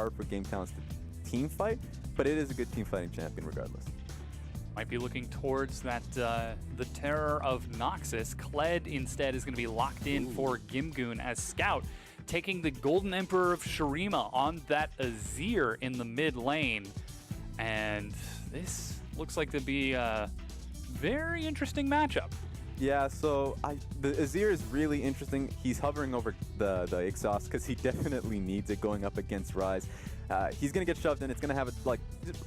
hard for Game Talents to team fight, but it is a good team fighting champion regardless. Might be looking towards that the terror of Noxus. Kled instead is going to be locked in for Gimgoon as Scout, taking the Golden Emperor of Shurima on that Azir in the mid lane. And this looks like to be a very interesting matchup. Yeah, so the Azir is really interesting. He's hovering over the exhaust because he definitely needs it going up against Ryze. He's going to get shoved in. It's going to have a, like,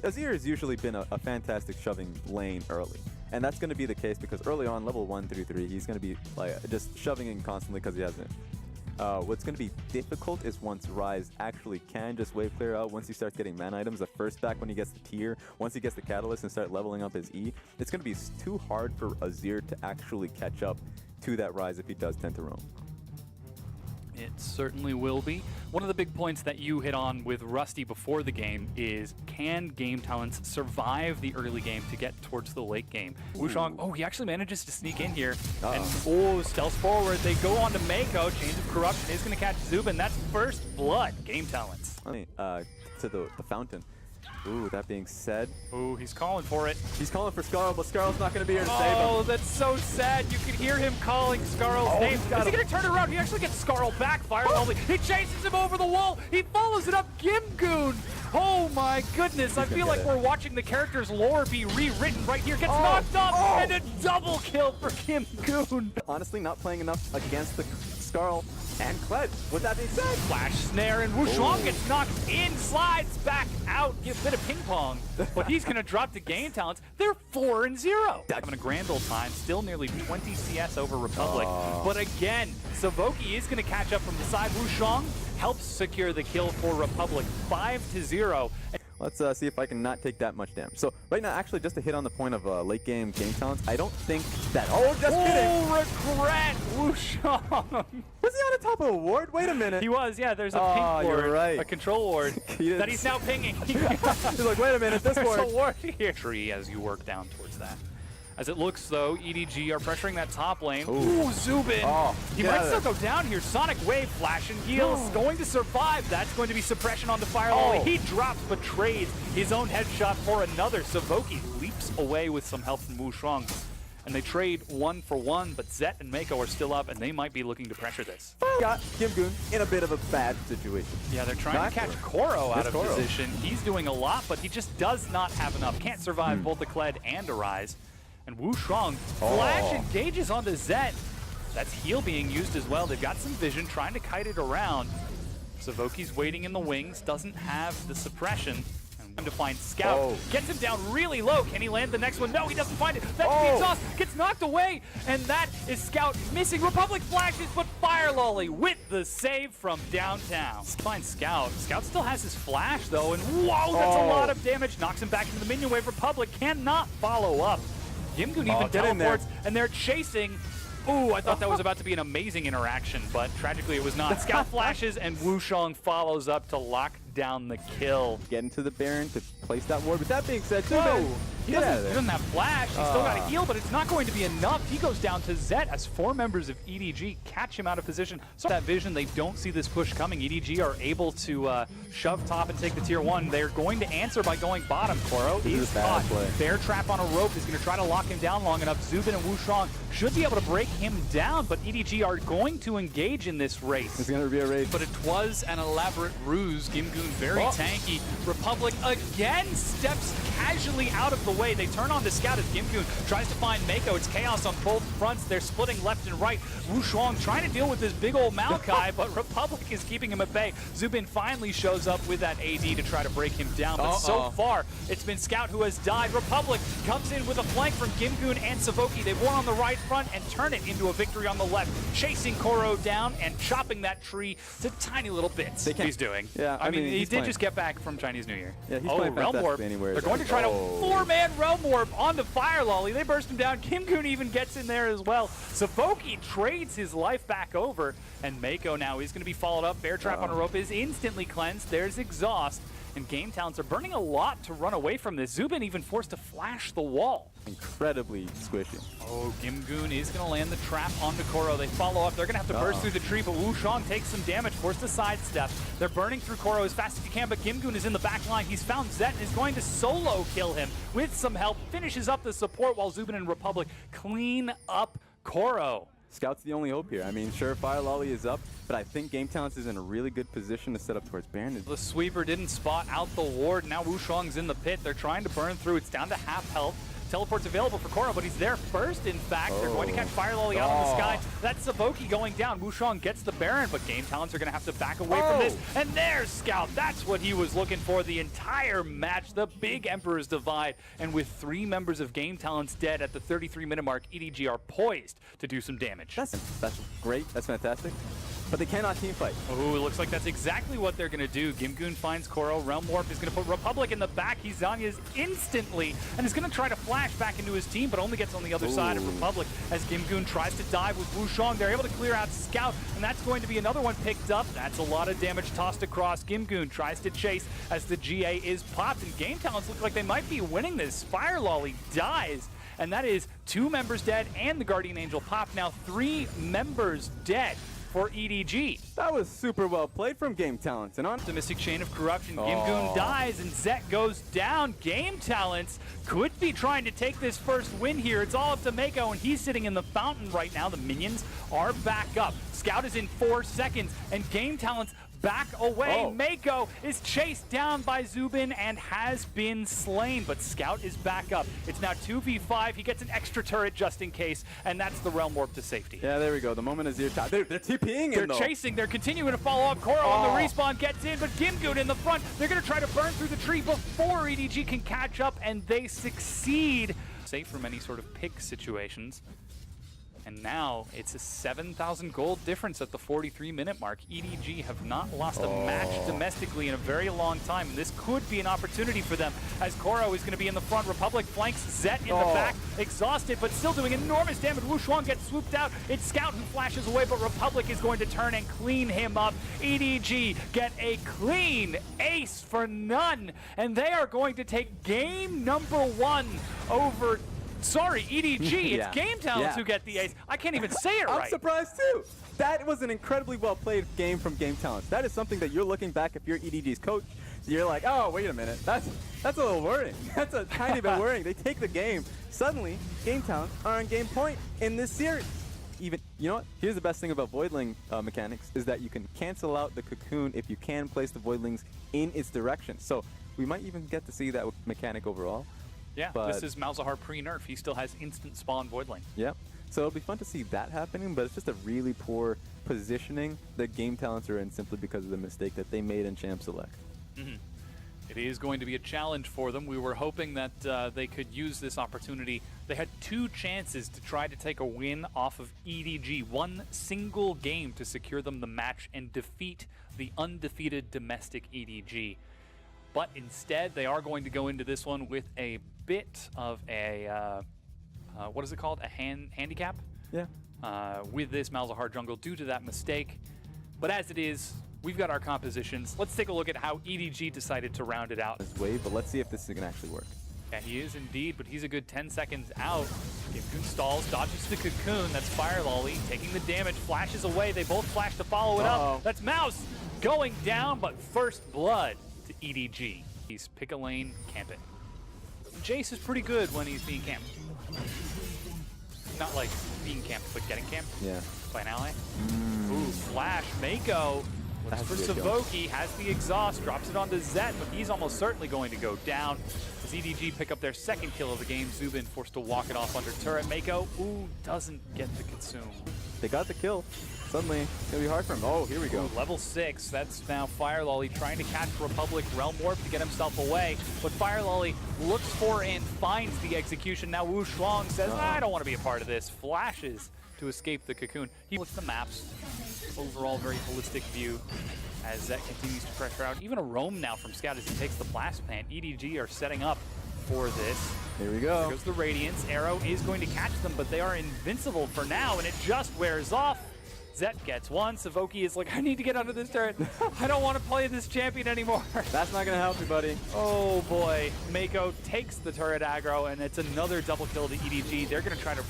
Azir has usually been a fantastic shoving lane early. And that's going to be the case because early on, level 1 through 3, he's going to be like just shoving in constantly because he hasn't. What's going to be difficult is once Ryze actually can just wave clear out, once he starts getting mana items, the first back when he gets the tier, once he gets the catalyst and start leveling up his E, it's going to be too hard for Azir to actually catch up to that Ryze if he does tend to roam. It certainly will be. One of the big points that you hit on with Rusty before the game is, can Game Talents survive the early game to get towards the late game? Wushong, oh, he actually manages to sneak in here. And stealth forward. They go on to Mako. Chains of Corruption is going to catch Zubin. That's first blood, Game Talents. To the fountain. Ooh, that being said. Ooh, he's calling for it. He's calling for Scarl, but Scarl's not going to be here to save him. Oh, that's so sad. You can hear him calling Scarl's name. Is he going to turn it around? He actually gets Scarl back, Fire Lovely. He chases him over the wall. He follows it up. Gimgoon. Oh my goodness. I feel like we're watching the character's lore be rewritten right here. Gets knocked up and a double kill for Gimgoon. Honestly, not playing enough against the Scarl and Kled. With that being said, flash snare and Wushong gets knocked in, slides back out, give a bit of ping pong, but he's going to drop to Game Talents. They're 4-0. Having a grand old time, still nearly 20 CS over Republic. But again, Savoki is going to catch up from the side. Wushong helps secure the kill for Republic, 5-0. Let's see if I can not take that much damage. So right now, actually, just to hit on the point of late game Talents, I don't think that. Oh, just kidding! Regret, Wushong. Was he on the top of a ward? Wait a minute. He was, yeah. There's a pink ward, you're right. A control ward that he's now pinging. He's like, wait a minute, this There's ward. a ward here. Tree as you work down towards that. As it looks, though, EDG are pressuring that top lane. Ooh, Zubin. He might still go down here. Sonic Wave, flash and heals. Going to survive. That's going to be suppression on the Fire Lily. He drops, but trades his own headshot for another. Savoki leaps away with some help from Wushong. And they trade 1 for 1, but Zet and Mako are still up, and they might be looking to pressure this. Got Gimgoon in a bit of a bad situation. Yeah, they're trying to catch Koro out of position. He's doing a lot, but he just does not have enough. Can't survive both a Kled and a Ryze. And Wushong flash engages onto Zet. That's heal being used as well. They've got some vision, trying to kite it around. Savoki's waiting in the wings, doesn't have the suppression. And time to find Scout. Gets him down really low. Can he land the next one? No, he doesn't find it. That's the exhaust. Gets knocked away. And that is Scout missing. Republic flashes, but Fire Lolly with the save from downtown. Finds Scout. Scout still has his flash, though. And whoa, that's a lot of damage. Knocks him back into the minion wave. Republic cannot follow up. Gimgoon even teleports, and they're chasing. Ooh, I thought that was about to be an amazing interaction, but tragically it was not. Scout flashes, and Wushong follows up to lock down the kill. Get into the Baron to place that ward. With that being said, he doesn't have flash. He's still got a heal, but it's not going to be enough. He goes down to Zet as 4 members of EDG catch him out of position. So that vision, they don't see this push coming. EDG are able to shove top and take the tier 1. They're going to answer by going bottom. Koro is caught. Bear trap on a rope is going to try to lock him down long enough. Zubin and Wushong should be able to break him down, but EDG are going to engage in this race. It's going to be a race. But it was an elaborate ruse. Gimgoon very tanky. Republic again steps casually out of the way. They turn on the Scout as Gimgoon tries to find Mako. It's chaos on both fronts. They're splitting left and right. Wushong trying to deal with this big old Maokai, but Republic is keeping him at bay. Zubin finally shows up with that AD to try to break him down, but so far it's been Scout who has died. Republic comes in with a flank from Gimgoon and Savoki. They've won on the right front and turn it into a victory on the left, chasing Koro down and chopping that tree to tiny little bits. He's doing. Yeah, I mean he did just get back from Chinese New Year. Yeah, he's playing Realm Warp. Anywhere. They're going to try to 4-man Realm Warp onto Fire Lolly. They burst him down. Gimgoon even gets in there as well. Savoki trades his life back over, and Mako now is going to be followed up. Bear trap on a rope is instantly cleansed. There's exhaust. and Game Talents are burning a lot to run away from this. Zubin even forced to flash the wall. Incredibly squishy. Oh, Gimgoon is going to land the trap onto Koro. They follow up. They're going to have to burst through the tree, but Wushong takes some damage, forced to sidestep. They're burning through Koro as fast as you can, but Gimgoon is in the back line. He's found Zet and is going to solo kill him with some help. Finishes up the support while Zubin and Republic clean up Koro. Scout's the only hope here. I mean, sure, Fire Lolly is up, but I think Game Talents is in a really good position to set up towards Baron. The sweeper didn't spot out the ward. Now Wushong's in the pit. They're trying to burn through. It's down to half health. Teleport's available for Koro, but he's there first, in fact. They're going to catch Fire Lolly out in the sky. That's Savoki going down. Wushong gets the Baron, but Game Talents are going to have to back away from this. And there's Scout. That's what he was looking for the entire match. The big Emperor's Divide. And with 3 members of Game Talents dead at the 33-minute mark, EDG are poised to do some damage. That's great. That's fantastic. But they cannot team fight. Oh, it looks like that's exactly what they're going to do. Gimgoon finds Koro. Realm Warp is going to put Republic in the back. He Zanya's instantly and is going to try to flash back into his team, but only gets on the other side of Republic as Gimgoon tries to dive with Wushong. They're able to clear out Scout, and that's going to be another one picked up. That's a lot of damage tossed across. Gimgoon tries to chase as the GA is popped, and Game Talents look like they might be winning this. Fire Lolly dies, and that is 2 members dead and the Guardian Angel popped. Now 3 members dead for EDG. That was super well played from Game Talents. And on the Mystic Chain of Corruption, Gimgoon dies and Zet goes down. Game Talents could be trying to take this first win here. It's all up to Mako, and he's sitting in the fountain right now. The minions are back up. Scout is in 4 seconds, and Game Talents back away. Mako is chased down by Zubin and has been slain, but Scout is back up. It's now 2v5. He gets an extra turret just in case, and that's the Realm Warp to safety. Yeah, there we go. The moment is your time. They're TPing in, They're chasing. They're continuing to follow up. Koro on the respawn gets in, but Gimgoon in the front. They're going to try to burn through the tree before EDG can catch up, and they succeed. Safe from any sort of pick situations. And now it's a 7,000 gold difference at the 43-minute mark. EDG have not lost a match domestically in a very long time, and this could be an opportunity for them as Koro is going to be in the front. Republic flanks Zet in the back, exhausted, but still doing enormous damage. Wushong gets swooped out. It's Scout who flashes away, but Republic is going to turn and clean him up. EDG get a clean ace for none, and they are going to take game number 1 over EDG. It's Game Talents who get the ace. I can't even say it right. I'm surprised too. That was an incredibly well played game from Game Talents. That is something that you're looking back if you're EDG's coach. You're like, oh, wait a minute. That's a little worrying. That's a tiny bit worrying. They take the game. Suddenly, Game Talents are on game point in this series. Even, you know what? Here's the best thing about Voidling mechanics is that you can cancel out the cocoon if you can place the Voidlings in its direction. So we might even get to see that mechanic overall. Yeah, this is Malzahar pre-nerf. He still has instant spawn Voidling. Yep. So it'll be fun to see that happening, but it's just a really poor positioning that Game Talents are in simply because of the mistake that they made in Champ Select. It is going to be a challenge for them. We were hoping that they could use this opportunity. They had 2 chances to try to take a win off of EDG. 1 single game to secure them the match and defeat the undefeated domestic EDG. But instead, they are going to go into this one with a bit of a, what is it called? A handicap? Yeah. With this Malzahar jungle due to that mistake. But as it is, we've got our compositions. Let's take a look at how EDG decided to round it out. This way, but let's see if this is going to actually work. Yeah, he is indeed, but he's a good 10 seconds out. Gimgoon stalls, dodges the cocoon. That's Fire Lolly taking the damage, flashes away. They both flash to follow it up. That's Mouse going down, but first blood to EDG. He's pick a lane, camp it. Jace is pretty good when he's being camped. Not like being camped, but getting camped. Yeah. By an ally. Ooh, flash. Mako looks for Savoki, has the exhaust, drops it onto Zet, but he's almost certainly going to go down. As EDG pick up their 2nd kill of the game, Zubin forced to walk it off under turret. Mako, doesn't get the consume. They got the kill. Suddenly, it's going to be hard for him. Oh, here we go. Level 6, that's now Fire Lolly trying to catch Republic Realm Warp to get himself away. But Fire Lolly looks for and finds the execution. Now Wushong says, I don't want to be a part of this. Flashes to escape the cocoon. He looks at the maps. Overall, very holistic view as Zet continues to pressure out. Even a roam now from Scout as he takes the blast plant. EDG are setting up for this. Here we go. There goes the Radiance. Arrow is going to catch them, but they are invincible for now, and it just wears off. Zet gets one. Savoki is like, I need to get under this turret. I don't want to play this champion anymore. That's not going to help you, buddy. Oh boy. Mako takes the turret aggro, and it's another double kill to EDG. They're going to try to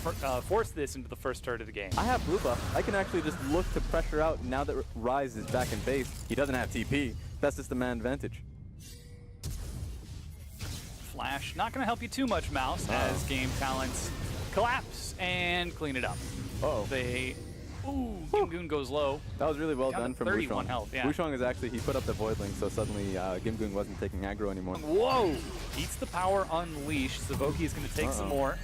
force this into the first turret of the game. I have blue buff. I can actually just look to pressure out now that Rise is back in base. He doesn't have TP. That's just the man advantage. Flash, not going to help you too much, Mouse, as Game Talents collapse and clean it up. Ooh, Gimgoon goes low. That was really well done from 31 Wushong. health, yeah. Wushong is actually, he put up the Void Link, so suddenly Gimgoon wasn't taking aggro anymore. Whoa! Eats the power Unleash. Savoki is going to take some more.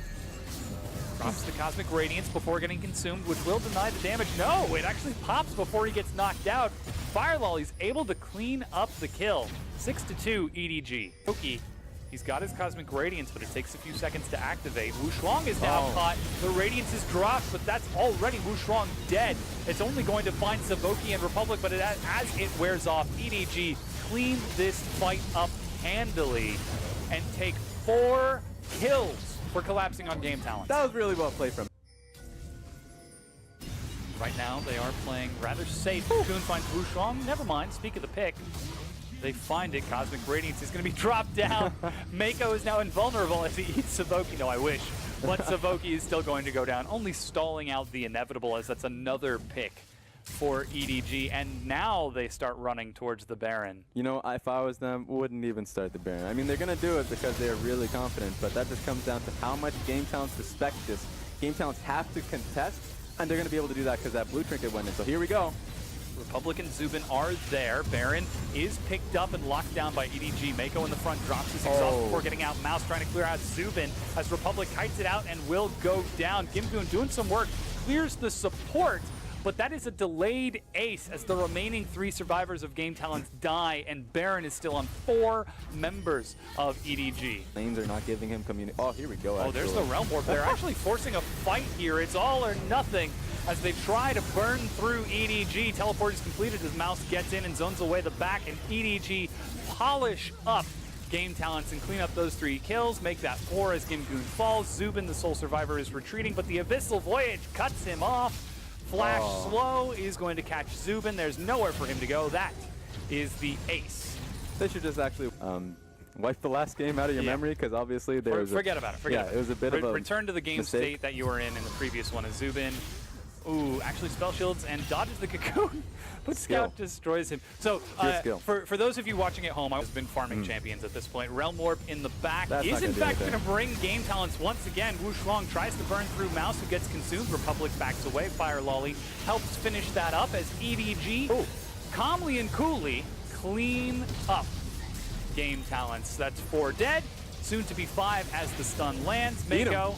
Drops the Cosmic Radiance before getting consumed, which will deny the damage. No, it actually pops before he gets knocked out. FINNALE able to clean up the kill. 6-2 EDG. Savoki, he's got his Cosmic Radiance, but it takes a few seconds to activate. Wushong is now caught. The Radiance is dropped, but that's already Wushong dead. It's only going to find Savoki and Republic, but as it wears off, EDG clean this fight up handily and take 4 kills for collapsing on Game Talents. That was really well played from him. Right now, they are playing rather safe. Coon finds Wushong. Never mind, speak of the pick. They find it. Cosmic Radiance is going to be dropped down. Mako is now invulnerable as he eats Savoki. No, I wish. But Savoki is still going to go down, only stalling out the inevitable, as that's another pick for EDG. And now they start running towards the Baron. You know, if I was them, wouldn't even start the Baron. I mean, they're going to do it because they're really confident, but that just comes down to how much Game Talents respect this. Game Talents have to contest, and they're going to be able to do that because that blue trinket went in. So here we go. Republic and Zubin are there. Baron is picked up and locked down by EDG. Mako in the front drops his exhaust before getting out. Mouse trying to clear out Zubin as Republic kites it out and will go down. Gimgoon doing some work, clears the support, but that is a delayed ace as the remaining 3 survivors of Game Talents die, and Baron is still on 4 members of EDG. Lanes are not giving him community. Oh, here we go. Oh, there's the Realm Warp. They're actually forcing a fight here. It's all or nothing as they try to burn through EDG. Teleport is completed as Mouse gets in and zones away the back, and EDG polish up Game Talents and clean up those 3 kills, make that 4 as Gimgoon falls. Zubin, the sole survivor, is retreating, but the Abyssal Voyage cuts him off. Flash slow is going to catch Zubin. There's nowhere for him to go. That is the ace. They should just actually wipe the last game out of your memory, because obviously there was forget about it. Forget about it. It was a bit of a return to the game mistake. state that you were in the previous one. As Zubin, actually spell shields and dodges the cocoon, but Scout destroys him. So for those of you watching at home, I've been farming champions at this point. Realm Warp in the back is in fact going to bring Game Talents once again. Wushong tries to burn through Mouse, who gets consumed. Republic backs away. FINNALE helps finish that up as EDG calmly and coolly clean up Game Talents. That's 4 dead, soon to be 5 as the stun lands. Mako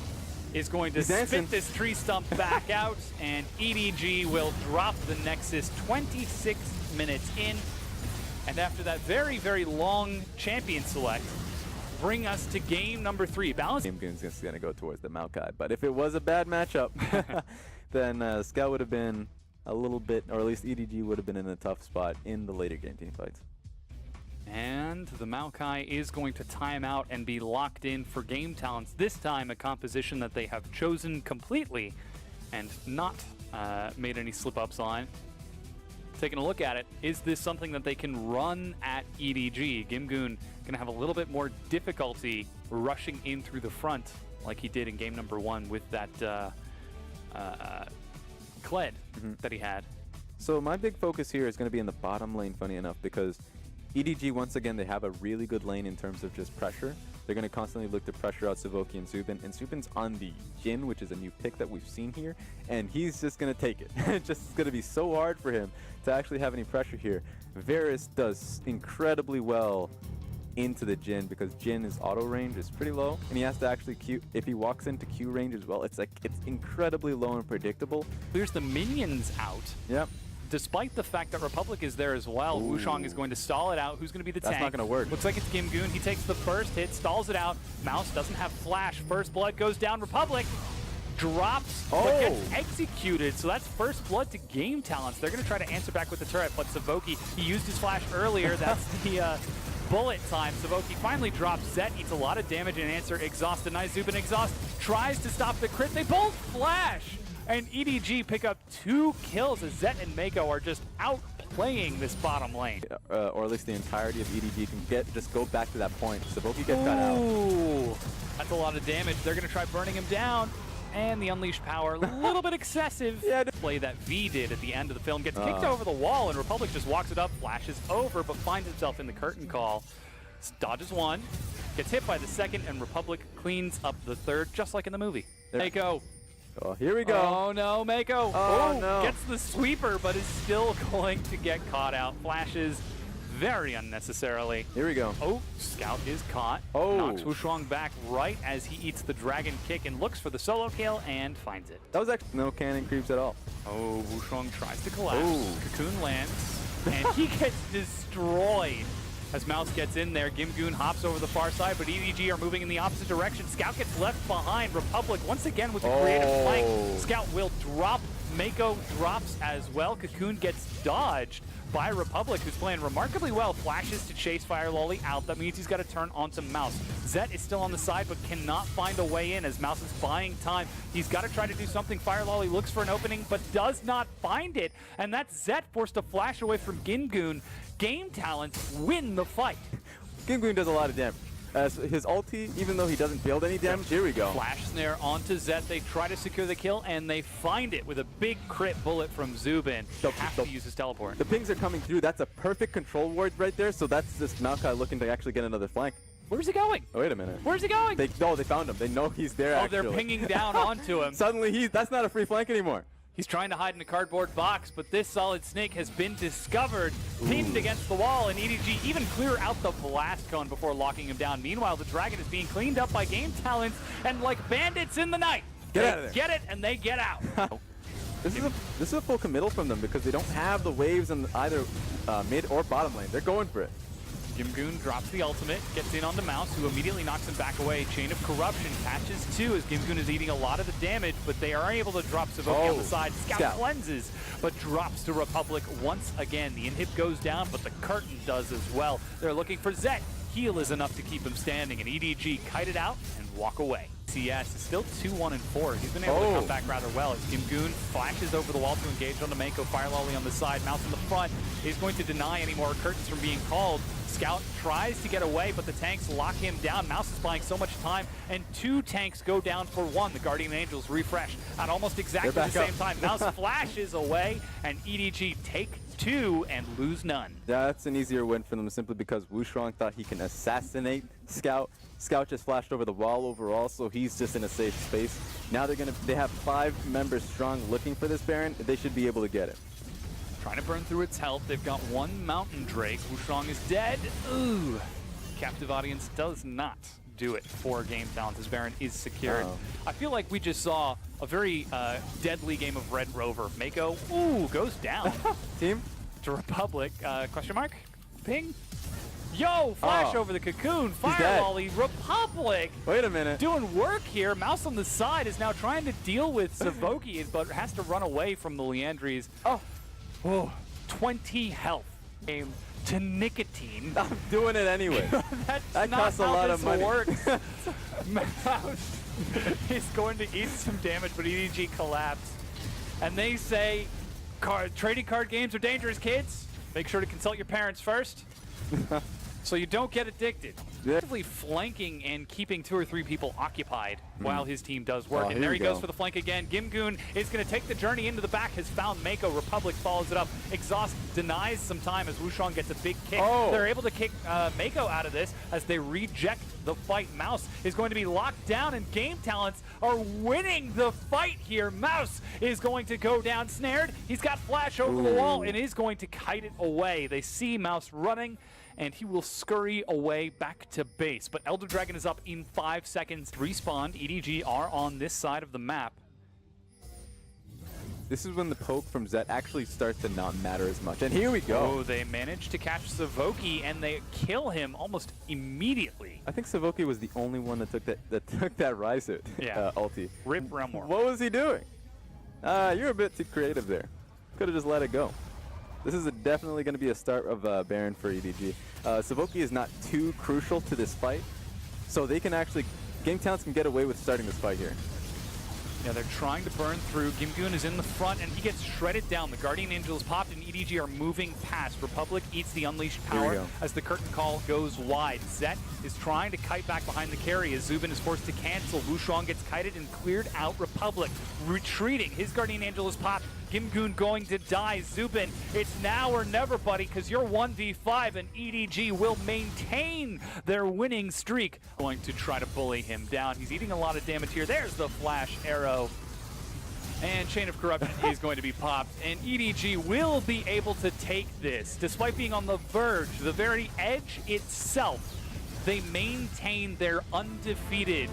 is going to spit this tree stump back out, and EDG will drop the Nexus 26 minutes in. And after that very, very long champion select, bring us to game number 3. Balance. Gimgoon's just going to go towards the Maokai, but if it was a bad matchup, then Scout would have been a little bit, or at least EDG would have been in a tough spot in the later game team fights. And the Maokai is going to time out and be locked in for Game Talents. This time a composition that they have chosen completely and not made any slip-ups on. Taking a look at it, is this something that they can run at EDG? Gimgoon going to have a little bit more difficulty rushing in through the front like he did in game number 1 with that Kled that he had. So my big focus here is going to be in the bottom lane, funny enough, because EDG, once again, they have a really good lane in terms of just pressure. They're going to constantly look to pressure out Savoki and Zubin. And Zubin's on the Jhin, which is a new pick that we've seen here. And he's just going to take it. It's just going to be so hard for him to actually have any pressure here. Varus does incredibly well into the Jhin because Jhin's auto range is pretty low. And he has to actually Q. If he walks into Q range as well, it's incredibly low and predictable. Clears the minions out. Yep. Despite the fact that Republic is there as well. Wushong is going to stall it out. Who's going to be the tank? That's not going to work. Looks like it's Gimgoon. He takes the first hit, stalls it out. Mouse doesn't have flash. First blood goes down. Republic drops, but gets executed. So that's first blood to Game Talents. They're going to try to answer back with the turret, but Savoki, he used his flash earlier. That's the bullet time. Savoki finally drops. Zet eats a lot of damage and answer. Exhaust denies Zubin. Exhaust tries to stop the crit. They both flash. and EDG pick up 2 kills as Zet and Mako are just outplaying this bottom lane. Or at least the entirety of EDG can just go back to that point. Savoki gets cut out. Ooh, that's a lot of damage. They're going to try burning him down. And the unleashed power, a little bit excessive. Yeah. Play that V did at the end of the film. Gets kicked over the wall, and Republic just walks it up, flashes over, but finds himself in the curtain call. Dodges 1, gets hit by the 2nd, and Republic cleans up the 3rd, just like in the movie. Mako. Oh, here we go. Oh, no, Mako. Oh, no. Gets the sweeper, but is still going to get caught out. Flashes very unnecessarily. Here we go. Oh, Scout is caught. Oh. Knocks Wushuang back right as he eats the dragon kick and looks for the solo kill and finds it. That was actually no cannon creeps at all. Oh, Wushuang tries to collapse. Oh. Cocoon lands, and he gets destroyed. As Mouse gets in there, Gimgoon hops over the far side, but EDG are moving in the opposite direction. Scout gets left behind. Republic, once again with the creative flank. Scout will drop. Mako drops as well. Cocoon gets dodged by Republic, who's playing remarkably well. Flashes to chase Fire Lolly out. That means he's got to turn onto Mouse. Zet is still on the side, but cannot find a way in as Mouse is buying time. He's got to try to do something. Fire Lolly looks for an opening, but does not find it. And that's Zet forced to flash away from Gimgoon. Game Talents win the fight. Gimgoon does a lot of damage. His ulti, even though he doesn't build any damage, here we go. Flash snare onto Zet. They try to secure the kill, and they find it with a big crit bullet from Zubin. Have to use his teleport. The pings are coming through. That's a perfect control ward right there. So that's this Maokai looking to actually get another flank. Where's he going? Oh, wait a minute. Where's he going? They found him. They know he's there, Oh, actually. they're pinging down onto him. Suddenly, that's not a free flank anymore. He's trying to hide in a cardboard box, but this solid snake has been discovered, pinned against the wall, and EDG even clear out the blast cone before locking him down. Meanwhile, the dragon is being cleaned up by Game Talents, and like bandits in the night, Get out of there. Get it, and they get out. This is a full committal from them because they don't have the waves in either mid or bottom lane. They're going for it. Gimgoon drops the ultimate, gets in on the Mouse, who immediately knocks him back away. Chain of Corruption catches 2 as Gimgoon is eating a lot of the damage, but they are able to drop Savoki on the side. Scout cleanses, but drops to Republic once again. The inhib goes down, but the curtain does as well. They're looking for Zet. Heal is enough to keep him standing, and EDG kite it out and walk away. CS is still 2-1-4. He's been able to come back rather well as Gimgoon flashes over the wall to engage onto Mako. Fire Lolly on the side, Mouse in the front is going to deny any more curtains from being called. Scout tries to get away, but the tanks lock him down. Mouse is buying so much time, and 2 tanks go down for 1. The Guardian Angels refresh at almost exactly the same time. Mouse flashes away, and EDG take 2 and lose none. That's an easier win for them simply because Wushuang thought he can assassinate Scout. Scout just flashed over the wall overall, so he's just in a safe space. Now they have 5 members strong looking for this Baron. They should be able to get it. Trying to burn through its health. They've got 1 Mountain Drake. Wushuang is dead. Ooh. Captive Audience does not do it for Game Talents as Baron is secured. I feel like we just saw a very deadly game of Red Rover. Mako, goes down. Team? To Republic. Question mark? Ping? Yo, flash over the Cocoon. Fire Lolly. Republic. Wait a minute. Doing work here. Mouse on the side is now trying to deal with Savoki, but has to run away from the Leandries. 20 health. Game to nicotine. I'm doing it anyway. That costs a lot of money. Works. Mouse is going to eat some damage, but EDG collapsed. And they say, trading card games are dangerous, kids. Make sure to consult your parents first. So you don't get addicted. Actively flanking and keeping 2 or 3 people occupied while his team does work. And there he goes for the flank again. Gimgoon is going to take the journey into the back, has found Mako. Republic follows it up. Exhaust denies some time as Wushuang gets a big kick. They're able to kick Mako out of this as they reject the fight. Mouse is going to be locked down, and Game Talents are winning the fight here. Mouse is going to go down snared. He's got flash over the wall and is going to kite it away. They see Mouse running, and he will scurry away back to base. But Elder Dragon is up in 5 seconds. Respawned. EDG are on this side of the map. This is when the poke from Zet actually starts to not matter as much. And here we go. Oh, they managed to catch Savoki, and they kill him almost immediately. I think Savoki was the only one that took that Rise hit ulti. Rip Remor. What was he doing? You're a bit too creative there. Could have just let it go. This is definitely going to be a start of Baron for EDG. Savoki is not too crucial to this fight, so they can actually, Game Talents can get away with starting this fight here. Yeah, they're trying to burn through. Gimgoon is in the front, and he gets shredded down. The Guardian Angel is popped, and EDG are moving past. Republic eats the Unleashed power as the curtain call goes wide. Zet is trying to kite back behind the carry as Zubin is forced to cancel. Wushuang gets kited and cleared out. Republic retreating. His Guardian Angel is popped. Gimgoon going to die. Zubin, it's now or never, buddy, because you're 1v5, and EDG will maintain their winning streak. Going to try to bully him down. He's eating a lot of damage here. There's the flash arrow. And Chain of Corruption is going to be popped, and EDG will be able to take this. Despite being on the verge, the very edge itself, they maintain their undefeated